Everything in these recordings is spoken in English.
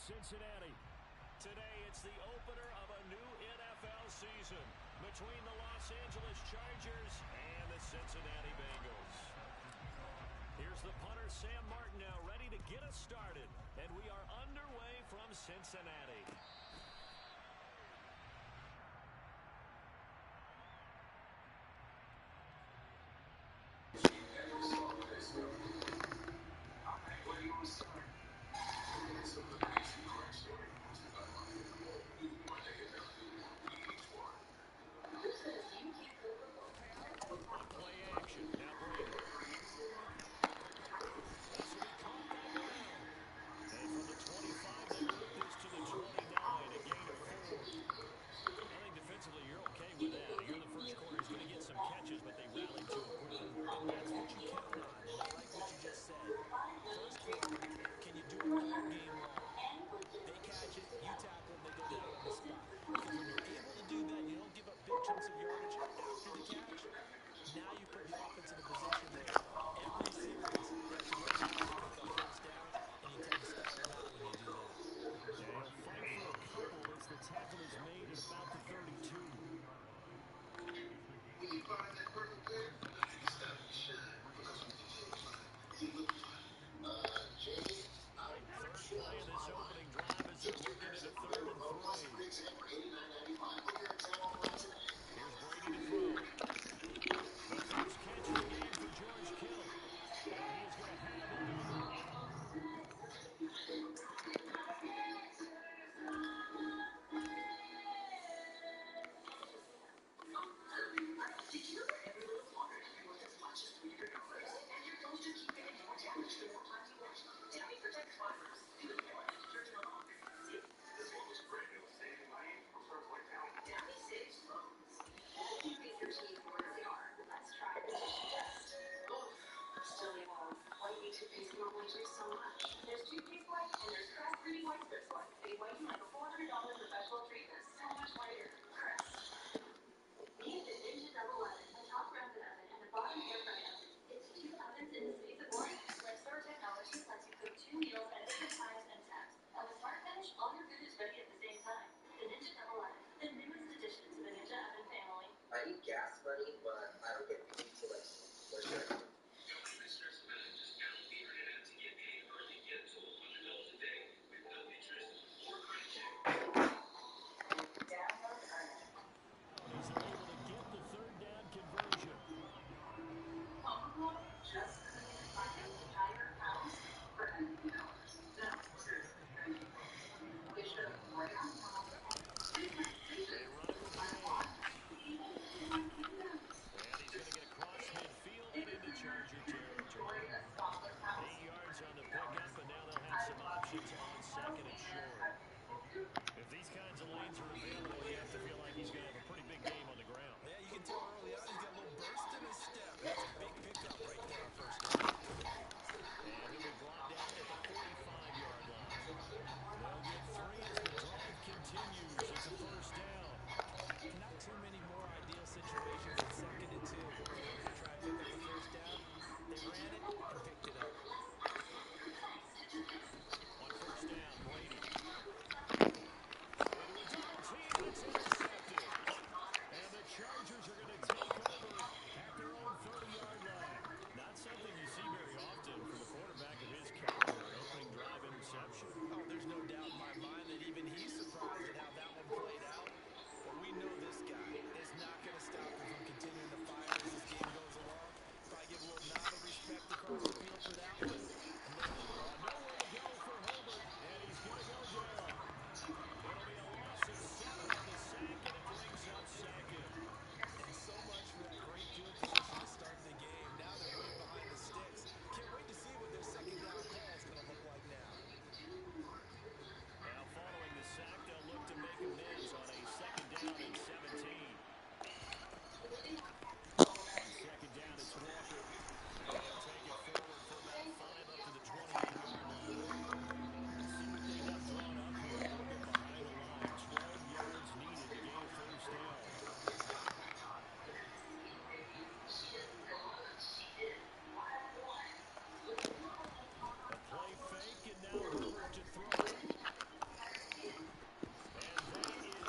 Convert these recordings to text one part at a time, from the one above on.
Cincinnati. Today, it's the opener of a new NFL season between the Los Angeles Chargers and the Cincinnati Bengals. Here's the punter, Sam Martin, now ready to get us started. And we are underway from Cincinnati.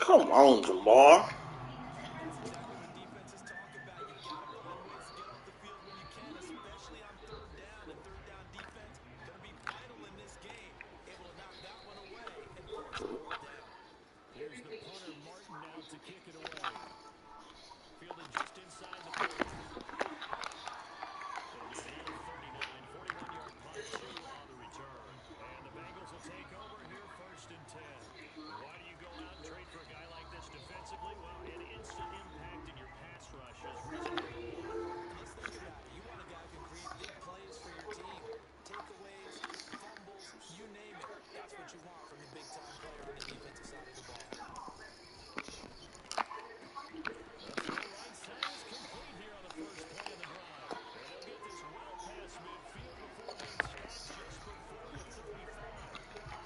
Come on, Jamar. That's exactly what defenses talk about. You've got to find ways to get off the field when you can, especially on third down. And third down defense going to be vital in this game. Able to knock that one away and force a fourth down. Here's the punter, Martin, now to kick it away. Fielded just inside the 30. It'll be a gain of 39, 41-yard punt, 2 on the return. And the Bengals will take over here, 1st and 10. Why do you go out and trade for a guy like this defensively? Well, an instant impact in your pass rush is reason number 1. Let's think about it. You want a guy who can create big plays for your team. Takeaways, fumbles, you name it. That's what you want from the big-time player on the defensive side of the ball. The throw right side is complete here on the first play of the drive. And they'll get this well past midfield before being stopped just before the 35.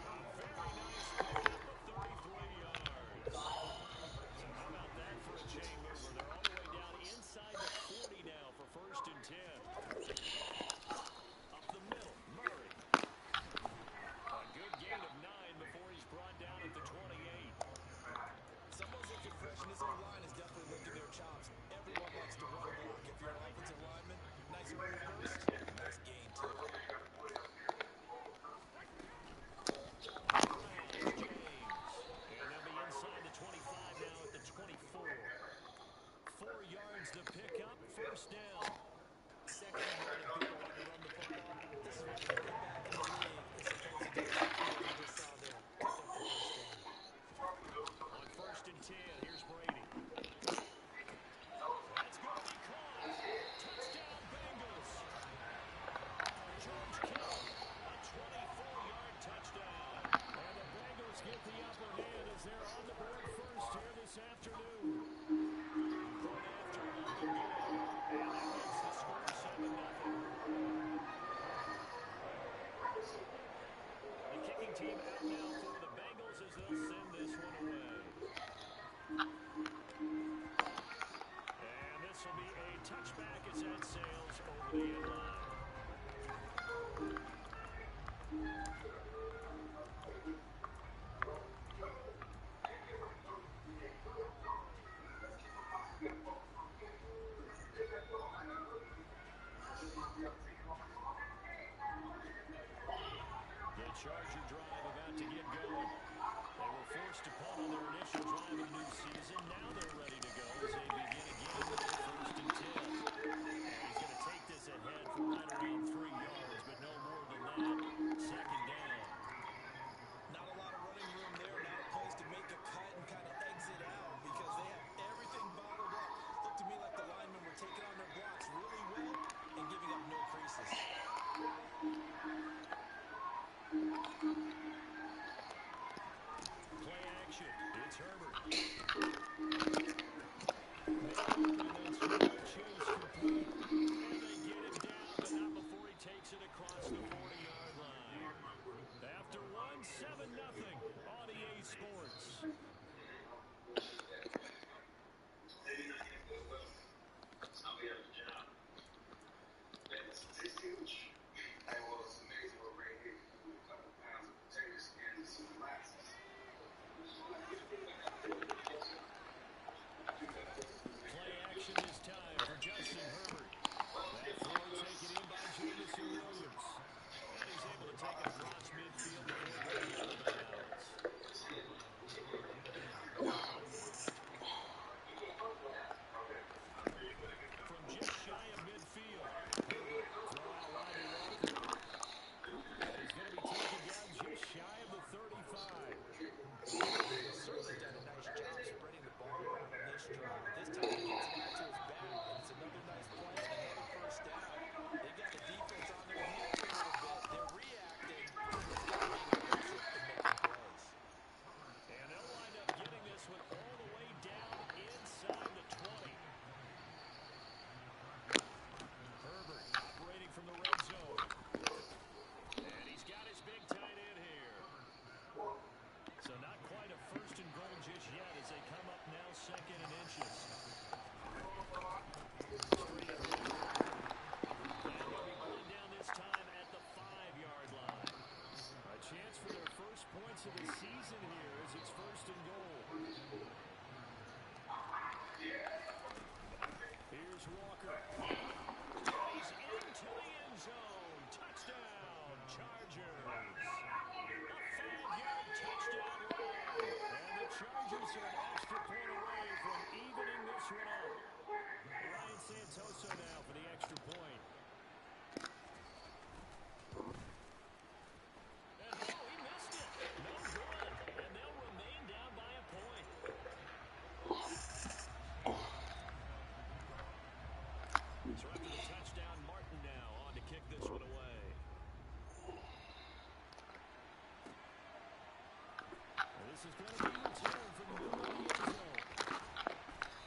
A very nice pickup of 33 yards. So how about that for a chain mover? They're all the way down inside the 40 now for 1st and 10. Up the middle, Murray. A good gain of 9 before he's brought down at the 28. Someone's looking fresh, and this O-line is definitely licking their chops. Everyone likes to run block. If you're an offensive lineman, nice early burst, nice gain, too. Browns, James. And they'll be inside the 25 now at the 24. 4 yards to pick up, 1st down. Second and 1 and people want to run the football. This is what every back in the league is supposed to do. Exactly what you just saw there. Pick up the first down. On 1st and 10, here's Brady. That's going to be caught. Touchdown, Bengals. George Kittle, a 24-yard touchdown. And the Bengals get the upper hand as they're on the board first here this afternoon. Point after on the good. And that makes the score 7-0. The kicking team out now for the Bengals as they'll send this one away. And this will be a touchback as that sails over the end line. The Charger drive about to get going. They were forced to punt on their initial drive of the new season. Now they're ready to go as they begin again with a 1st and 10. And he's going to take this ahead for right around 3 yards, but no more than that. 2nd down. Not a lot of running room there. Not a place to make a cut and kind of exit out because they have everything bottled up. Looked to me like the linemen were taking on their blocks really well and giving up no creases. Play action. It's Herbert. Made to the season here as it's 1st and goal. Here's Walker. He's into the end zone. Touchdown, Chargers. A 5-yard touchdown run. And the Chargers are an extra point away from evening this one up. Ryan Santoso now for the extra point. And he missed it. No good. And they'll remain down by a point. So after the touchdown, Martin now on to kick this one away. And this is going to be returned from the middle of the end zone.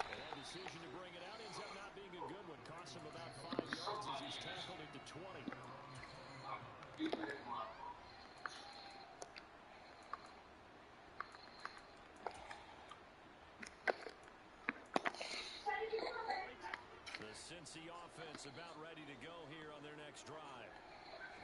And that decision to bring it out ends up not being a good one. Costs him about 5 yards as he's tackled into 20. The Cincy offense about ready to go here on their next drive.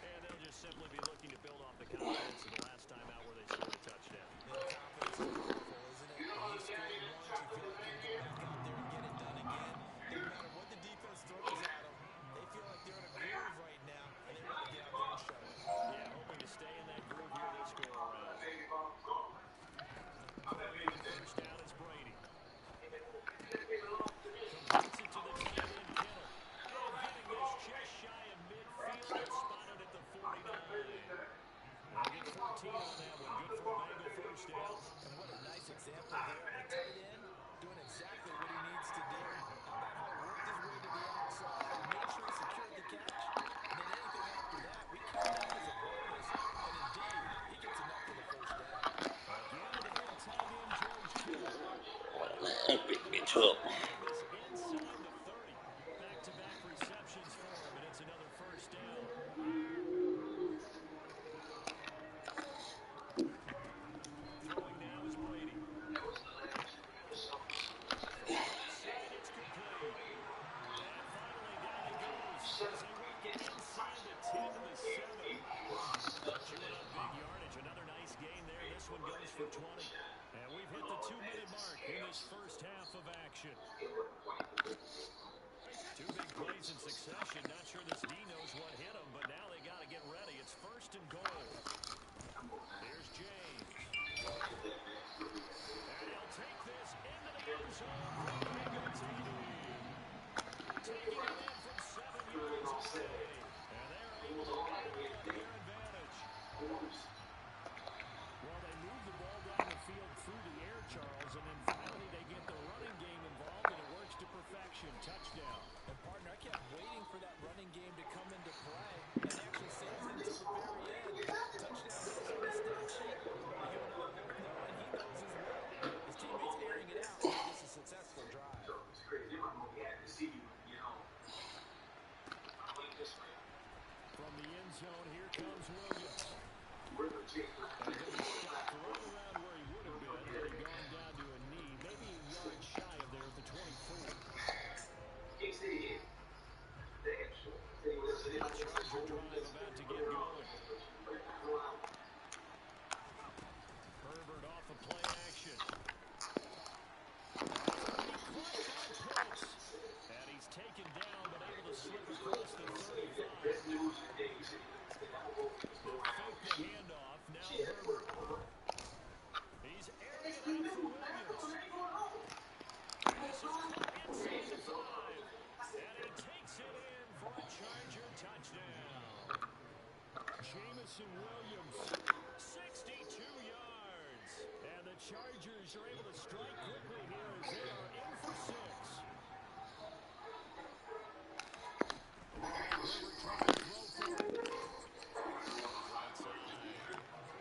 And they'll just simply be looking to build off the confidence of the last time out where they scored a touchdown. The confidence is powerful, isn't it? When you score once, you feel like you can go back out there and get it done again. No matter what the defense throws at them, they feel like they're in a groove right now, and they want to get out there and show it. Yeah, hoping to stay in that groove here this go around. First down, it's Brady. Completes it to the tight end, Kittle. And getting this just shy of midfield. It's spotted at the 49. They'll get 14 on that one. Good for a Bengal first down. And what a nice example there. The tight end doing exactly what he needs to do. How about how he worked his way to the outside, made sure he secured the catch, and then anything after that, we count that as a bonus. And indeed, he gets enough for the first down. Again, the big tight end, George Kittle. Pick me up. This inside the 30. Back-to-back receptions for him, and it's another first down. Throwing now is Brady. Outside, it's complete. And finally, down it goes as they work it inside the 10 to the 7. Chewing up big yardage. Another nice gain there. This one goes for 20. And we've hit the 2-minute mark in this first half of action. Two big plays in succession. Not sure this D knows what hit him, but now they got to get ready. It's 1st and goal. Here's James. And he'll take this into the end zone. Taking it in from 7 yards away. And they're able to get it to their advantage. Well, they move the ball down the field through the air, Charles, and then finally they get the running game involved, and it works to perfection. Touchdown. And partner, I kept waiting for that running game to come into play, and actually saves it until the very end. Touchdown goes on the stat sheet. You know, and he knows as well. His teammates airing it out. It's a successful drive. From the end zone, here comes Williams. And then he stopped right around where he would have been had he gone down to a knee, maybe a yard shy of there at the 24. Charger drive about to get going. Herbert off of play action. And he's taken down, but able to slip across the 35. They'll fake the handoff. Now Herbert. He's airing it out for Williams. This is caught inside the 5. And he takes it in for a Charger touchdown. Jamison Williams, 62 yards. And the Chargers are able to strike quickly here as they are in for 6. Herbert trying to throw for it. Right side.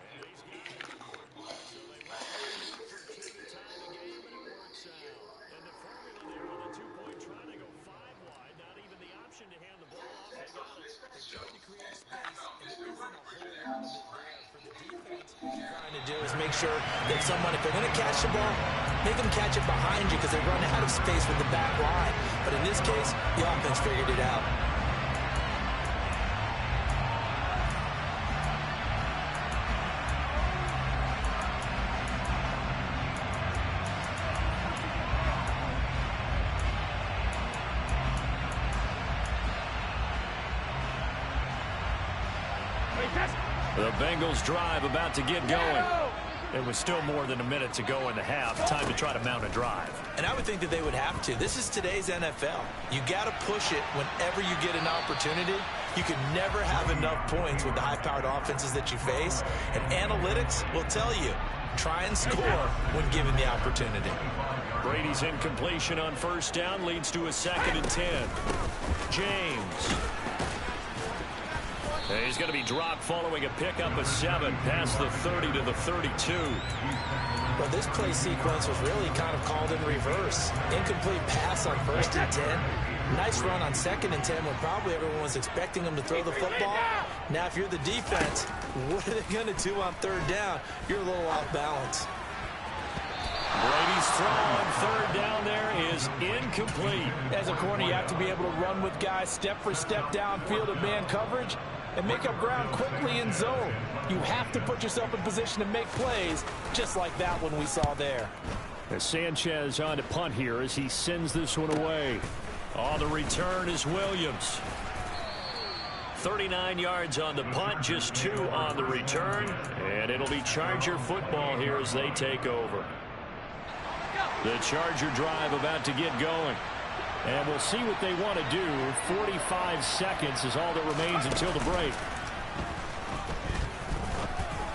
And he's got it. So they went for 2 to tie the game, and it works out. And the formula there on the 2-point try to go 5 wide. Not even the option to hand the ball off. They got it. They're trying to create space, and there isn't a whole lot of it there for the defense. What you're trying to do is make sure that someone, if they're going to catch the ball, make them catch it behind you because they run out of space with the back line. But in this case, the offense figured it out. The Bengals drive about to get going. It was still more than a minute to go in the half. Time to try to mount a drive. And I would think that they would have to. This is today's NFL. You got to push it whenever you get an opportunity. You can never have enough points with the high-powered offenses that you face. And analytics will tell you, try and score when given the opportunity. Brady's incompletion on first down leads to a 2nd and 10. James. He's going to be dropped following a pickup of 7 past the 30 to the 32. Well, this play sequence was really kind of called in reverse. Incomplete pass on 1st and 10. Nice run on 2nd and 10 when probably everyone was expecting him to throw the football. Now, if you're the defense, what are they going to do on 3rd down? You're a little off balance. Brady's throw on 3rd down there is incomplete. As a corner, you have to be able to run with guys step for step downfield of man coverage and make up ground quickly in zone. You have to put yourself in position to make plays, just like that one we saw there. As Sanchez on to punt here as he sends this one away. On the return is Williams. 39 yards on the punt, just 2 on the return. And it'll be Charger football here as they take over. The Charger drive about to get going. And we'll see what they want to do. 45 seconds is all that remains until the break.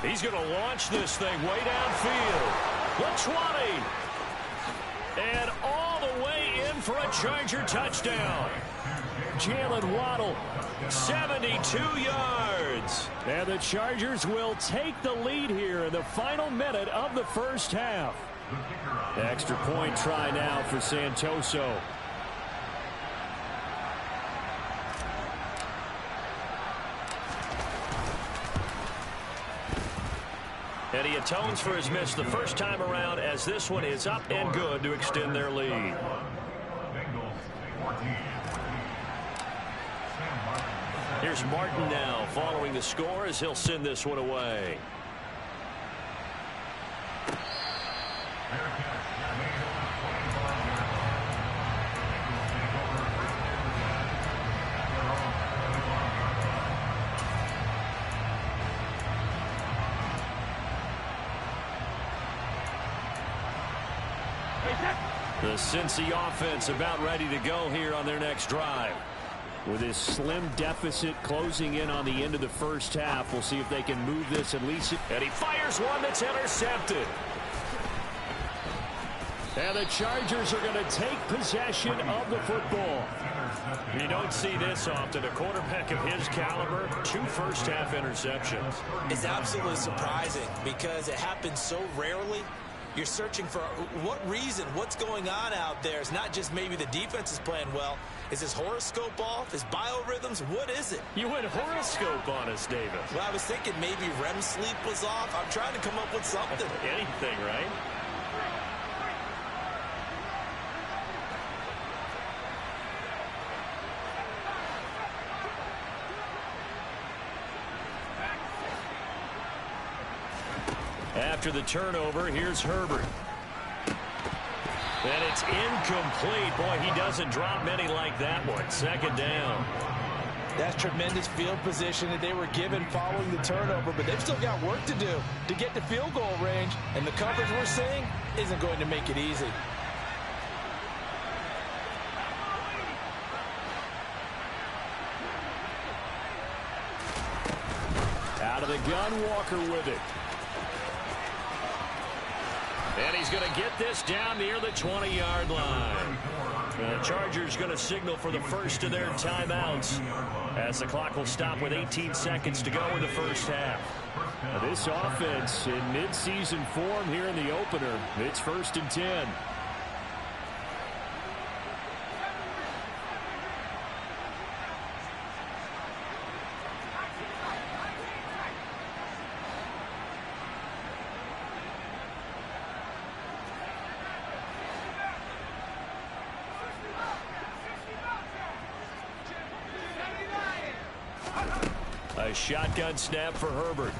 He's going to launch this thing way downfield. The 20. And all the way in for a Charger touchdown. Jalen Waddle, 72 yards. And the Chargers will take the lead here in the final minute of the first half. Extra point try now for Santoso. And he atones for his miss the first time around as this one is up and good to extend their lead. Here's Martin now following the score as he'll send this one away. The Cincy offense about ready to go here on their next drive. With his slim deficit closing in on the end of the first half, we'll see if they can move this at least. And he fires one that's intercepted. And the Chargers are going to take possession of the football. You don't see this often. A quarterback of his caliber, 2 first-half interceptions. It's absolutely surprising because it happens so rarely. You're searching for what reason, what's going on out there. It's not just maybe the defense is playing well. Is his horoscope off? His biorhythms? What is it? You went horoscope on us, Davis. Well, I was thinking maybe REM sleep was off. I'm trying to come up with something. Anything, right? After the turnover, here's Herbert. And it's incomplete. Boy, he doesn't drop many like that one. 2nd down. That's tremendous field position that they were given following the turnover, but they've still got work to do to get to field goal range, and the coverage we're seeing isn't going to make it easy. Out of the gun, Walker with it. And he's going to get this down near the 20-yard line. The Chargers going to signal for the first of their timeouts as the clock will stop with 18 seconds to go in the first half. Now this offense in mid-season form here in the opener. It's 1st and 10. A shotgun snap for Herbert.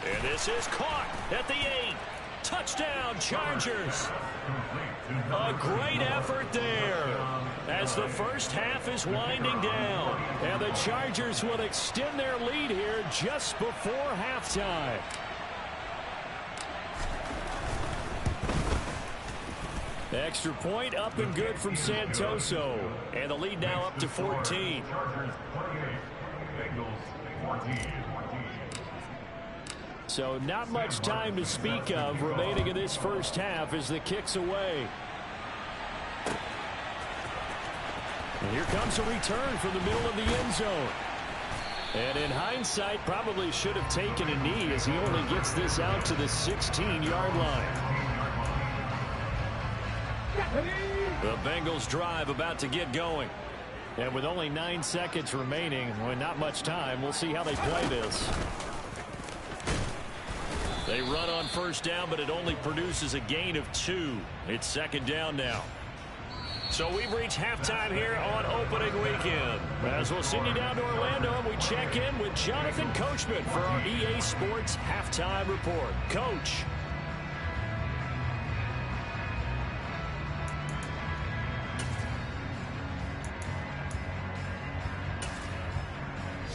And this is caught at the 8. Touchdown, Chargers. A great effort there. as the first half is winding down. And the Chargers will extend their lead here just before halftime. Extra point up and good from Santoso. And the lead now up to 14. So not much time to speak of remaining in this first half as the kick's away. And here comes a return from the middle of the end zone. And in hindsight, probably should have taken a knee as he only gets this out to the 16-yard line. The Bengals drive about to get going. And with only 9 seconds remaining, well, not much time, we'll see how they play this. They run on first down, but it only produces a gain of 2. It's second down now. So we've reached halftime here on opening weekend. As we'll send you down to Orlando, and we check in with Jonathan Coachman for our EA Sports Halftime Report. Coach.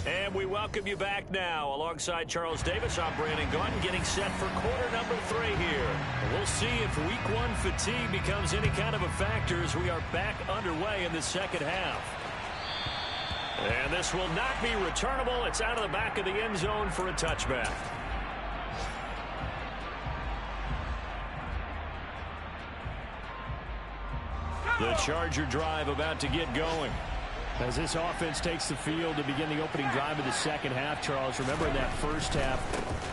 And we welcome you back now. Alongside Charles Davis, I'm Brandon Gaudin, getting set for quarter number 3 here. We'll see if week 1 fatigue becomes any kind of a factor as we are back underway in the second half. And this will not be returnable. It's out of the back of the end zone for a touchback. The Charger drive about to get going. As this offense takes the field to begin the opening drive of the second half, Charles, remember in that first half,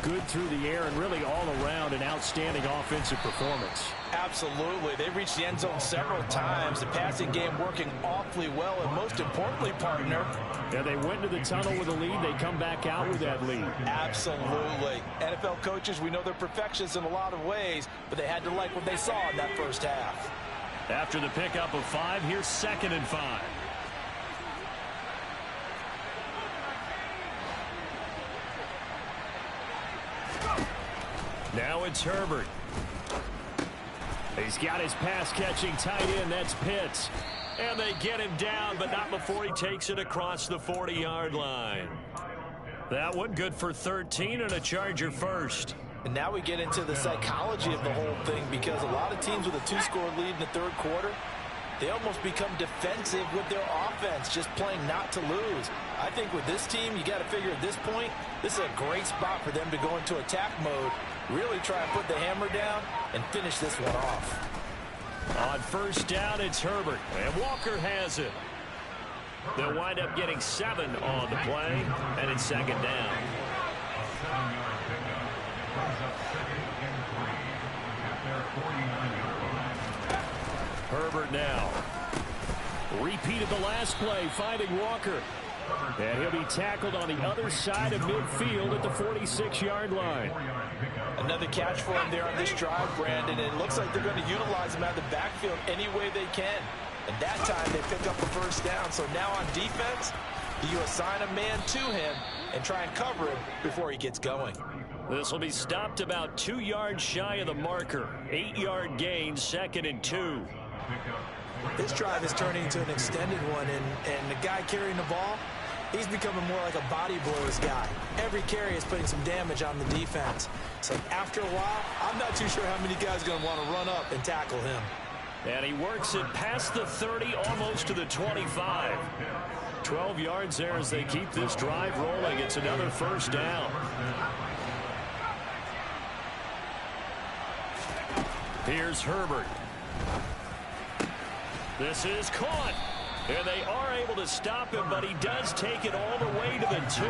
good through the air and really all around an outstanding offensive performance. Absolutely. They reached the end zone several times. The passing game working awfully well, and most importantly, partner. Yeah, they went to the tunnel with a lead. They come back out with that lead. Absolutely. NFL coaches, we know they're perfectionists in a lot of ways, but they had to like what they saw in that first half. After the pickup of 5, here's 2nd and 5. Now it's Herbert. He's got his pass-catching tight end. That's Pitts. And they get him down, but not before he takes it across the 40-yard line. That one good for 13 and a Charger first. And now we get into the psychology of the whole thing, because a lot of teams with a 2-score lead in the third quarter, they almost become defensive with their offense, just playing not to lose. I think with this team, you got to figure at this point, this is a great spot for them to go into attack mode, really try and put the hammer down and finish this one off. On first down, it's Herbert, and Walker has it. They'll wind up getting 7 on the play, and it's second down. Herbert now. Repeated the last play, finding Walker. And he'll be tackled on the other side of midfield at the 46-yard line. Another catch for him there on this drive, Brandon. And it looks like they're going to utilize him out of the backfield any way they can. And that time they pick up a first down. So now on defense, you assign a man to him and try and cover him before he gets going. This will be stopped about 2 yards shy of the marker. 8-yard gain, 2nd and 2. This drive is turning into an extended one, and the guy carrying the ball, he's becoming more like a body blows guy. Every carry is putting some damage on the defense. So after a while, I'm not too sure how many guys are going to want to run up and tackle him. And he works it past the 30, almost to the 25. 12 yards there as they keep this drive rolling. It's another first down. Here's Herbert. This is caught. And they are able to stop him, but he does take it all the way to the 2.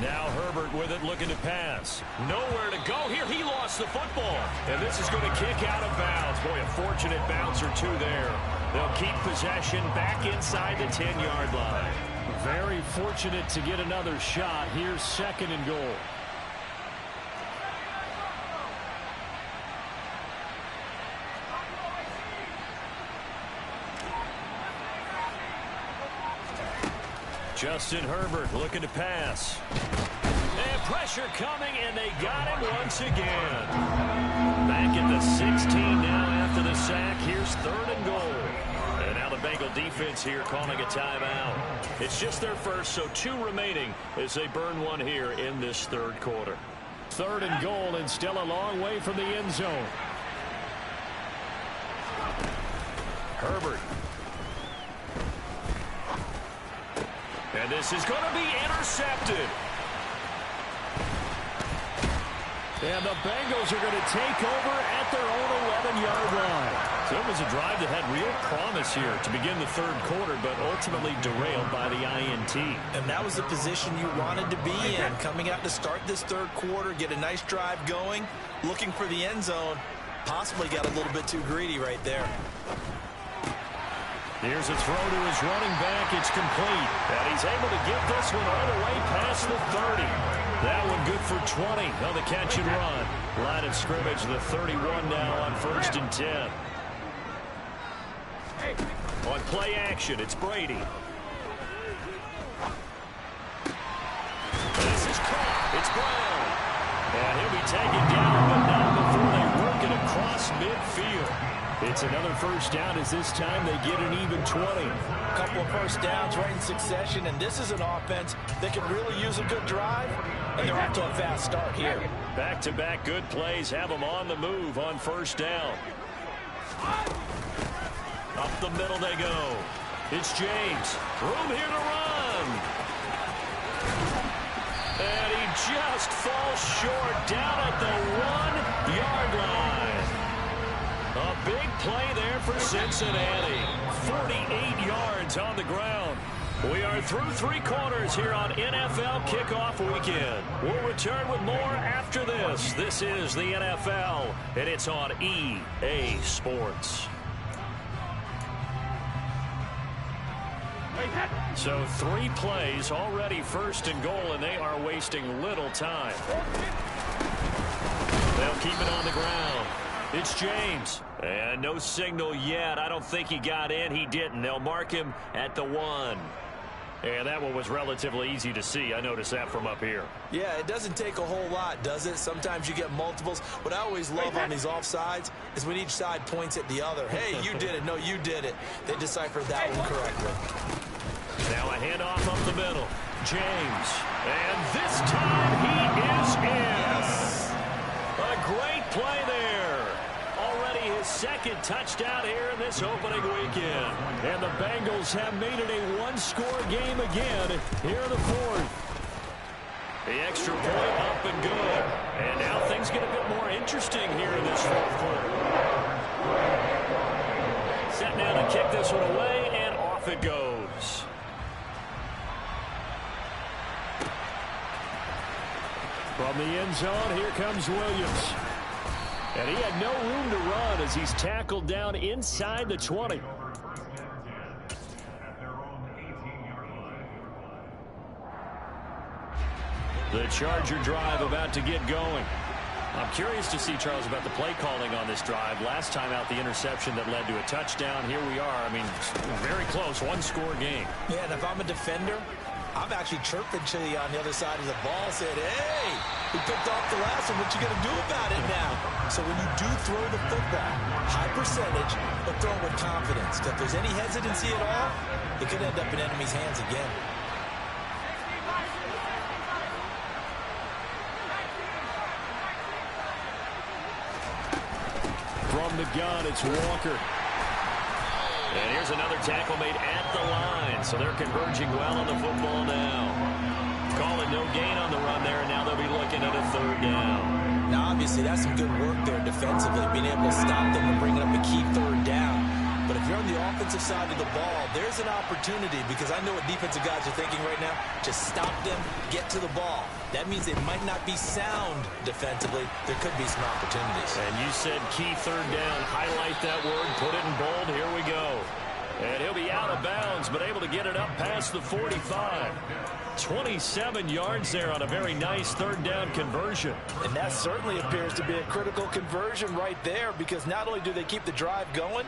Now Herbert with it, looking to pass. Nowhere to go here. He lost the football. And this is going to kick out of bounds. Boy, a fortunate bounce or 2 there. They'll keep possession back inside the 10-yard line. Very fortunate to get another shot. Here's 2nd and goal. Justin Herbert looking to pass. And Pressure coming, and they got him once again. Back at the 16 now after the sack. Here's 3rd and goal. And now the Bengal defense here calling a timeout. It's just their first, so 2 remaining as they burn one here in this 3rd quarter. 3rd and goal, and still a long way from the end zone. Herbert. And this is going to be intercepted. And the Bengals are going to take over at their own 11-yard line. So it was a drive that had real promise here to begin the 3rd quarter, but ultimately derailed by the INT. And that was the position you wanted to be in. Coming out to start this 3rd quarter, get a nice drive going, looking for the end zone. Possibly got a little bit too greedy right there. Here's a throw to his running back. It's complete. And he's able to get this one all the way past the 30. That one good for 20 on the catch and run. Line of scrimmage, the 31 now on 1st and 10. On play action, it's Brady. This is caught. It's Brown. And he'll be taken down, but not before they work it across midfield. It's another 1st down as this time they get an even 20. A couple of 1st downs right in succession, and this is an offense that can really use a good drive, and they're off to a fast start here. Back-to-back good plays have them on the move on 1st down. Up the middle they go. It's James. Room here to run. And he just falls short down at the 1-yard line. A big play there for Cincinnati. 48 yards on the ground. We are through 3 quarters here on NFL Kickoff Weekend. We'll return with more after this. This is the NFL, and it's on EA Sports. So 3 plays, already 1st and goal, and they are wasting little time. They'll keep it on the ground. It's James. And no signal yet. I don't think he got in. He didn't. They'll mark him at the 1. And that one was relatively easy to see. I noticed that from up here. Yeah, it doesn't take a whole lot, does it? Sometimes you get multiples. What I always love on these offsides is when each side points at the other. Hey, you did it. No, you did it. They deciphered that one correctly. Now a handoff up the middle. James. And this time he is in. Yes. A great play there. Already his 2nd touchdown here in this opening weekend. And the Bengals have made it a 1-score game again here in the 4th. The extra point up and good. And now things get a bit more interesting here in this 4th quarter. Set now to kick this one away, and off it goes. From the end zone, here comes Williams. And he had no room to run as he's tackled down inside the 20. The Charger drive about to get going. I'm curious to see, Charles, about the play calling on this drive. Last time out, the interception that led to a touchdown. Here we are. I mean, very close, 1-score game. Yeah, and if I'm a defender, I'm actually chirping to you on the other side of the ball, saying, hey, we picked off the last one. What you going to do about it now? So when you do throw the football, high percentage, but throw it with confidence. If there's any hesitancy at all, it could end up in enemy's hands again. From the gun, it's Walker. And here's another tackle made at the line. So they're converging well on the football now. Calling no gain on the run there, and now they'll be looking at a 3rd down. Now, obviously, that's some good work there defensively, being able to stop them and bringing up a key 3rd down. But if you're on the offensive side of the ball, there's an opportunity, because I know what defensive guys are thinking right now. Just stop them, get to the ball. That means they might not be sound defensively. There could be some opportunities. And you said key 3rd down. Highlight that word, put it in bold. Here we go. And he'll be out of bounds, but able to get it up past the 45. 27 yards there on a very nice 3rd down conversion. And that certainly appears to be a critical conversion right there, because not only do they keep the drive going,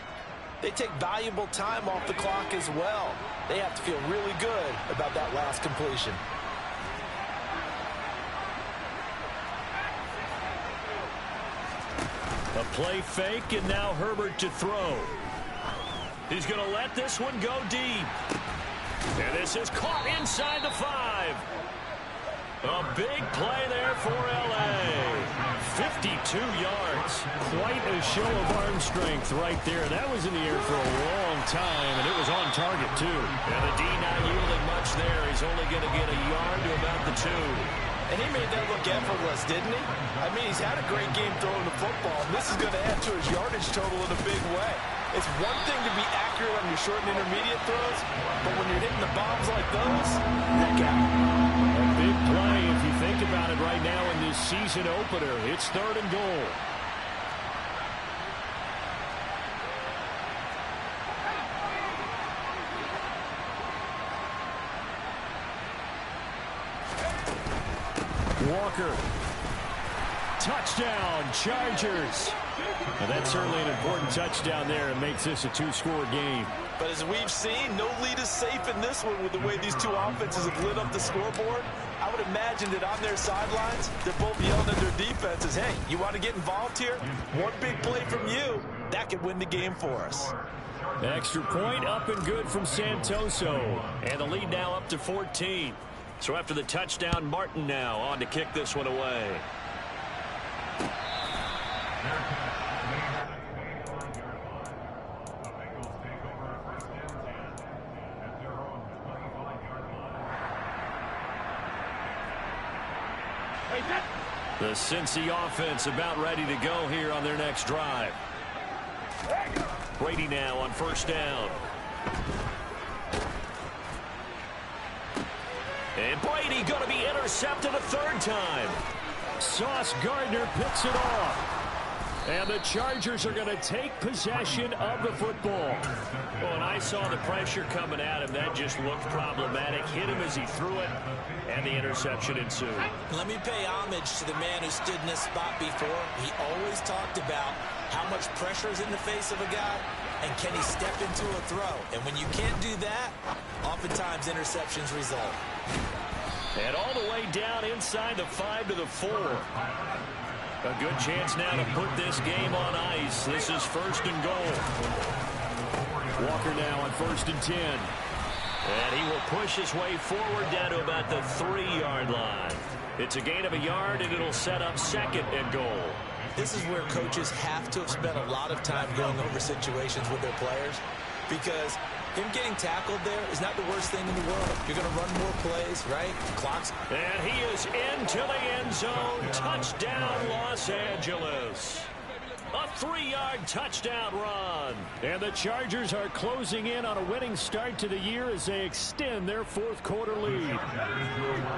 they take valuable time off the clock as well. They have to feel really good about that last completion. play fake, and now Herbert to throw. He's going to let this one go deep. And this is caught inside the 5. A big play there for L.A. 52 yards. Quite a show of arm strength right there. That was in the air for a long time, and it was on target, too. And the D not yielding much there. He's only going to get a yard to about the 2. And he made that look effortless, didn't he? I mean, he's had a great game throwing the football, and this is going to add to his yardage total in a big way. It's one thing to be accurate on your short and intermediate throws, but when you're hitting the bombs like those, look out. A big play if you think about it right now in this season opener. It's 3rd and goal. Walker. Touchdown, Chargers. Well, that's certainly an important touchdown there. It makes this a 2-score game. But as we've seen, no lead is safe in this one with the way these two offenses have lit up the scoreboard. I would imagine that on their sidelines, they're both yelling at their defenses, hey, you want to get involved here? One big play from you, that could win the game for us. Extra point up and good from Santoso. And the lead now up to 14. So after the touchdown, Martin now on to kick this one away. The Cincy offense about ready to go here on their next drive. Brady now on 1st down. And Brady going to be intercepted a 3rd time. Sauce Gardner picks it off. And the Chargers are going to take possession of the football. Well, when I saw the pressure coming at him, that just looked problematic. Hit him as he threw it, and the interception ensued. Let me pay homage to the man who stood in this spot before. He always talked about how much pressure is in the face of a guy, and can he step into a throw. And when you can't do that, oftentimes interceptions result. And all the way down inside the 5 to the 4. A good chance now to put this game on ice. This is 1st and goal. Walker now on 1st and 10. And he will push his way forward down to about the 3-yard line. It's a gain of a yard, and it'll set up 2nd and goal. This is where coaches have to have spent a lot of time going over situations with their players, because him getting tackled there is not the worst thing in the world. You're going to run more plays, right? Clock's. And he is into the end zone. Touchdown, Los Angeles. A 3-yard touchdown run. And the Chargers are closing in on a winning start to the year as they extend their 4th quarter lead.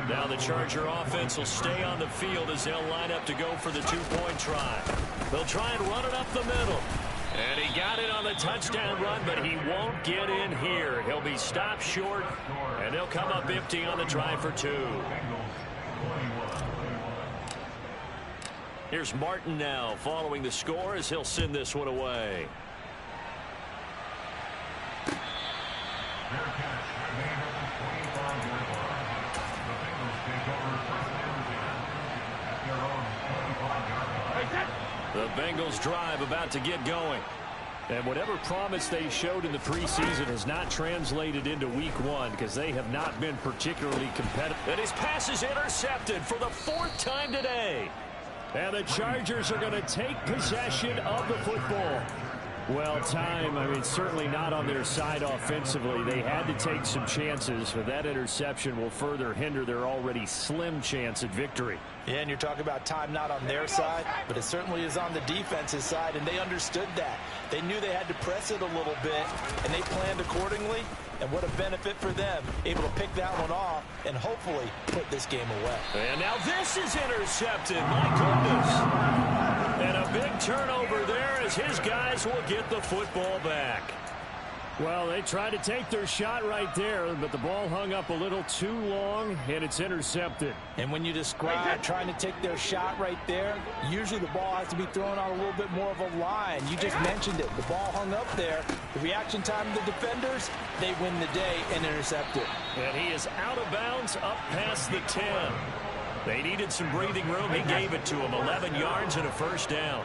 Now the Charger offense will stay on the field as they'll line up to go for the 2-point try. They'll try and run it up the middle. And he got it on the touchdown run, but he won't get in here. He'll be stopped short, and they'll come up empty on the try for 2. Here's Martin now following the score as he'll send this one away. The Bengals drive about to get going. And whatever promise they showed in the preseason has not translated into week 1 because they have not been particularly competitive. And his pass is intercepted for the 4th time today. And the Chargers are going to take possession of the football. Well, certainly not on their side offensively. They had to take some chances, but that interception will further hinder their already slim chance at victory. Yeah, and you're talking about time not on their side, but it certainly is on the defense's side, and they understood that. They knew they had to press it a little bit, and they planned accordingly, and what a benefit for them, able to pick that one off and hopefully put this game away. And now this is intercepted. My goodness. And a big turnover there as his guys will get the football back. Well, they tried to take their shot right there, but the ball hung up a little too long, and it's intercepted. And when you describe trying to take their shot right there, usually the ball has to be thrown on a little bit more of a line. You just mentioned it. The ball hung up there. The reaction time of the defenders, they win the day and intercept it. And he is out of bounds up past the 10. They needed some breathing room. He gave it to him. 11 yards and a 1st down.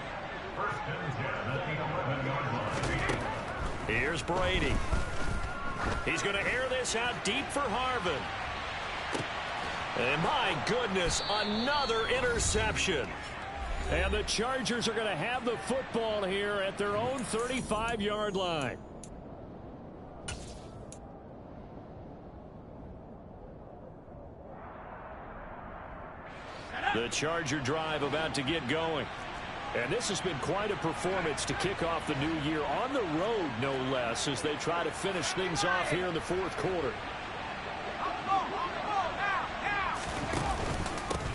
Here's Brady. He's going to air this out deep for Harvin. And my goodness, another interception. And the Chargers are going to have the football here at their own 35-yard line. The Charger drive about to get going. And this has been quite a performance to kick off the new year on the road, no less, as they try to finish things off here in the fourth quarter.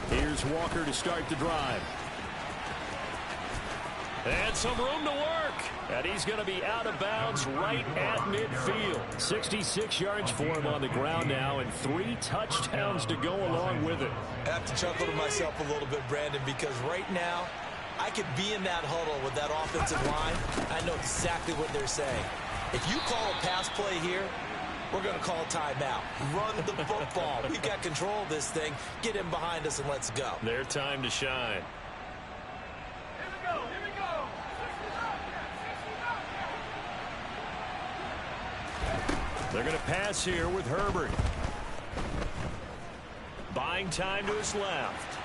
Here's Walker to start the drive. And some room to work. And he's going to be out of bounds right at midfield. 66 yards for him on the ground now and 3 touchdowns to go along with it. I have to chuckle to myself a little bit, Brandon, because right now I could be in that huddle with that offensive line. I know exactly what they're saying. If you call a pass play here, we're going to call a timeout. Run the football. We've got control of this thing. Get him behind us and let's go. Their time to shine. They're going to pass here with Herbert. Buying time to his left.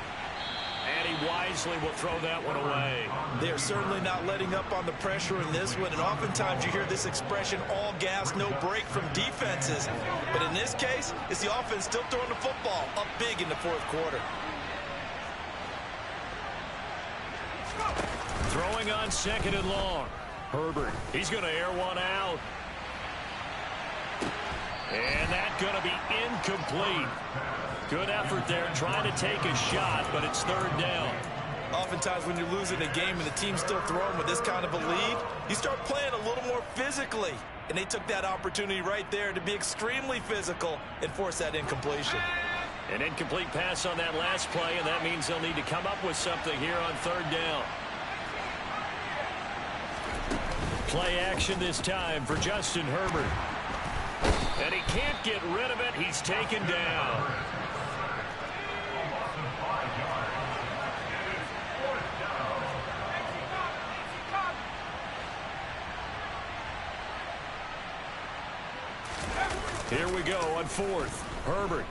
And he wisely will throw that one away. They're certainly not letting up on the pressure in this one. And oftentimes you hear this expression, all gas, no break from defenses. But in this case, it's the offense still throwing the football up big in the fourth quarter. Throwing on 2nd and long. Herbert, he's going to air one out. And that's going to be incomplete. Good effort there trying to take a shot, but it's 3rd down. Oftentimes when you're losing a game and the team's still throwing with this kind of a lead, you start playing a little more physically. And they took that opportunity right there to be extremely physical and force that incompletion. An incomplete pass on that last play, and that means they'll need to come up with something here on 3rd down. Play action this time for Justin Herbert. And he can't get rid of it. He's taken down. Here we go on 4th. Herbert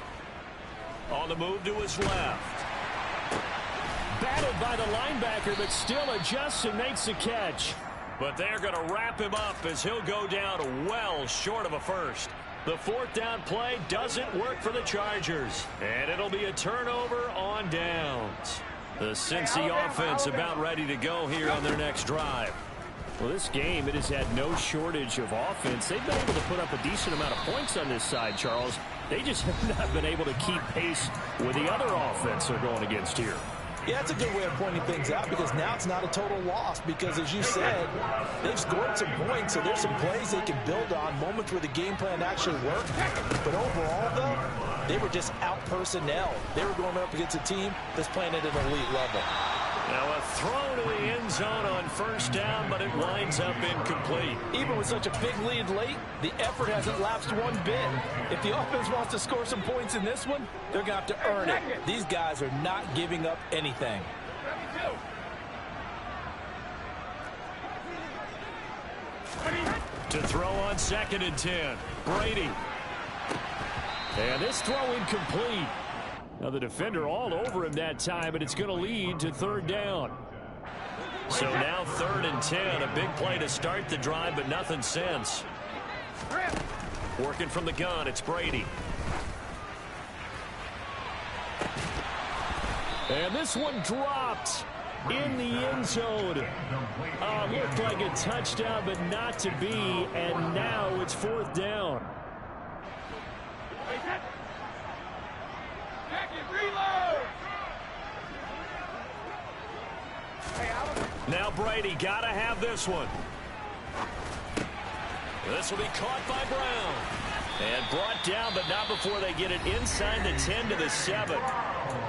on the move to his left. Battled by the linebacker, but still adjusts and makes the catch. But they're going to wrap him up as he'll go down well short of a first. The 4th down play doesn't work for the Chargers. And it'll be a turnover on downs. The Cincy offense about ready to go here on their next drive. Well, this game, it has had no shortage of offense. They've been able to put up a decent amount of points on this side, Charles. They just have not been able to keep pace with the other offense they're going against here. Yeah, that's a good way of pointing things out because now it's not a total loss because, as you said, they've scored some points, so there's some plays they can build on, moments where the game plan actually worked. But overall, though, they were just out-personnel. They were going up against a team that's playing at an elite level. Now a throw to the end zone on 1st down, but it winds up incomplete. Even with such a big lead late, the effort hasn't lapsed one bit. If the offense wants to score some points in this one, they're going to have to earn it. These guys are not giving up anything. To throw on 2nd and 10. Brady. And this throw incomplete. Now the defender all over him that time, but it's going to lead to 3rd down. So now 3rd and 10, a big play to start the drive, but nothing since. Working from the gun, it's Brady. And this one dropped in the end zone. Looked like a touchdown, but not to be, and now it's 4th down. Now Brady got to have this one. This will be caught by Brown. And brought down, but not before they get it inside the 10 to the 7.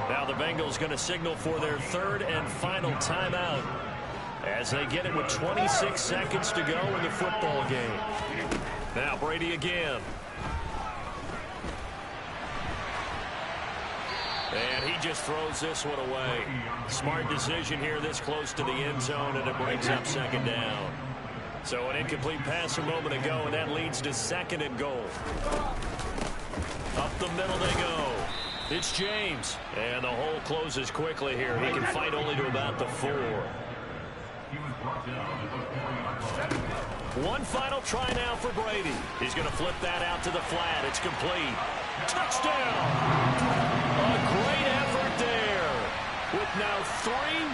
Now the Bengals going to signal for their 3rd and final timeout as they get it with 26 seconds to go in the football game. Now Brady again. And he just throws this one away. Smart decision here this close to the end zone, and it brings up second down. So an incomplete pass a moment ago, and that leads to second and goal. Up the middle they go. It's James. And the hole closes quickly here. He can fight only to about the 4. One final try now for Brady. He's going to flip that out to the flat. It's complete. Touchdown! A great effort there. With now 3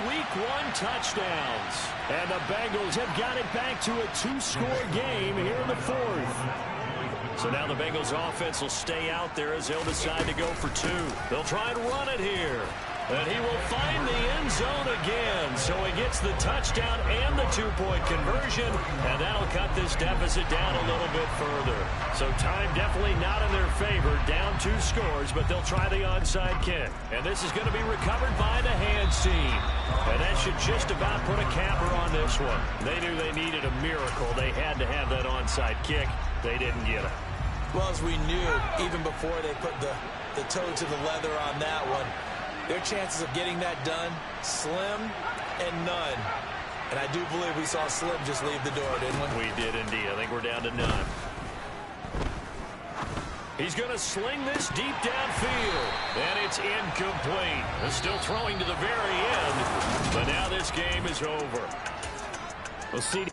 Week 1 touchdowns. And the Bengals have got it back to a 2-score game here in the 4th. So now the Bengals offense will stay out there as they'll decide to go for 2. They'll try and run it here. And he will find the end zone again. So he gets the touchdown and the 2-point conversion. And that'll cut this deficit down a little bit further. So time definitely not in their favor. Down 2 scores, but they'll try the onside kick. And this is going to be recovered by the hands team. And that should just about put a capper on this one. They knew they needed a miracle. They had to have that onside kick. They didn't get it. Well, as we knew, even before they put the toe to the leather on that one, their chances of getting that done, slim and none. And I do believe we saw Slim just leave the door, didn't we? We did indeed. I think we're down to none. He's going to sling this deep downfield. And it's incomplete. They're still throwing to the very end. But now this game is over. We'll see.